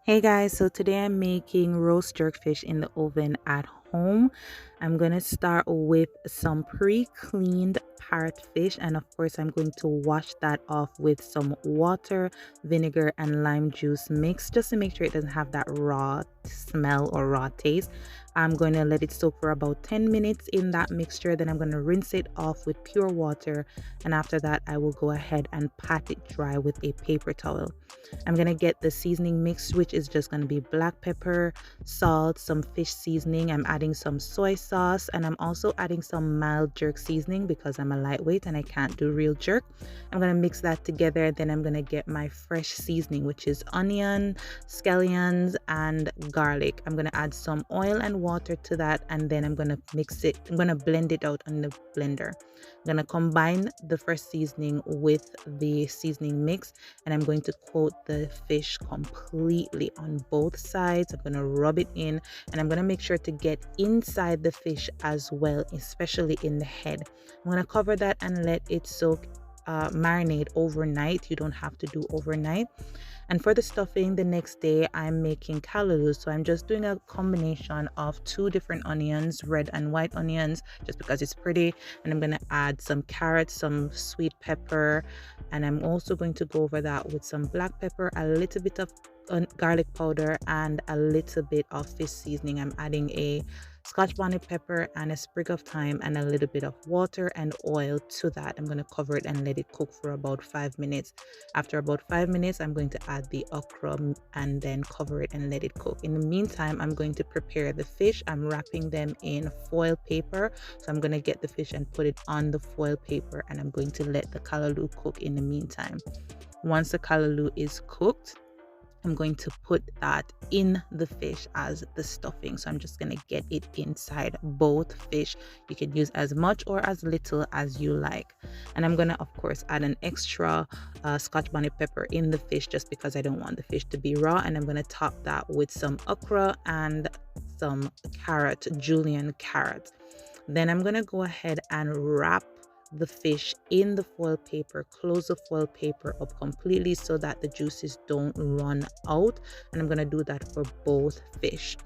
Hey guys, so today I'm making roast jerkfish in the oven at home. I'm going to start with some pre-cleaned parrotfish, and of course I'm going to wash that off with some water, vinegar and lime juice mix just to make sure it doesn't have that raw smell or raw taste. I'm going to let it soak for about 10 minutes in that mixture, then I'm going to rinse it off with pure water, and after that I will go ahead and pat it dry with a paper towel. I'm gonna get the seasoning mix, which is just gonna be black pepper, salt, some fish seasoning. I'm adding some soy sauce, and I'm also adding some mild jerk seasoning because I'm a lightweight and I can't do real jerk. I'm gonna mix that together. Then I'm gonna get my fresh seasoning, which is onion, scallions, and garlic. I'm gonna add some oil and water to that, and then I'm gonna mix it. I'm gonna blend it out on the blender. I'm gonna combine the fresh seasoning with the seasoning mix, and I'm going to coat the fish completely on both sides. I'm going to rub it in, and I'm going to make sure to get inside the fish as well, especially in the head. I'm going to cover that and let it soak, marinate overnight. You don't have to do overnight. And for the stuffing, the next day I'm making callaloo. So I'm just doing a combination of two different onions, red and white onions, just because it's pretty. And I'm going to add some carrots, some sweet pepper, and I'm also going to go over that with some black pepper, a little bit of garlic powder, and a little bit of fish seasoning. I'm adding a scotch bonnet pepper and a sprig of thyme and a little bit of water and oil to that. I'm going to cover it and let it cook for about 5 minutes. After about 5 minutes, I'm going to add the okra and then cover it and let it cook. In the meantime, I'm going to prepare the fish. I'm wrapping them in foil paper. So I'm going to get the fish and put it on the foil paper, and I'm going to let the callaloo cook in the meantime. Once the callaloo is cooked, I'm going to put that in the fish as the stuffing. So I'm just going to get it inside both fish. You can use as much or as little as you like. And I'm going to, of course, add an extra scotch bonnet pepper in the fish just because I don't want the fish to be raw. And I'm going to top that with some okra and some carrot, julienne carrot. Then I'm going to go ahead and wrap the fish in the foil paper, close the foil paper up completely so that the juices don't run out. And I'm going to do that for both fish.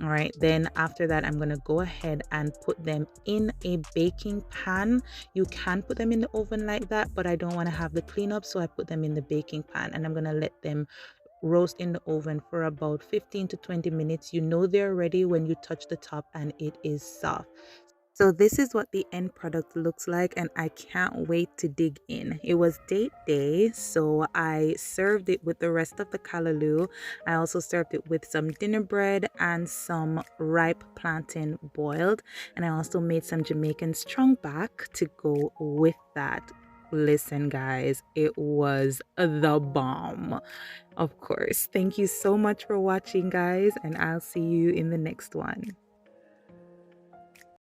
All right, then after that, I'm going to go ahead and put them in a baking pan. You can put them in the oven like that, but I don't want to have the cleanup, so I put them in the baking pan, and I'm going to let them roast in the oven for about 15 to 20 minutes. You know they're ready when you touch the top and it is soft. So this is what the end product looks like, and I can't wait to dig in. It was date day, so I served it with the rest of the callaloo. I also served it with some dinner bread and some ripe plantain boiled, and I also made some Jamaican strong back to go with that. Listen, guys, it was the bomb. Of course. Thank you so much for watching, guys, and I'll see you in the next one.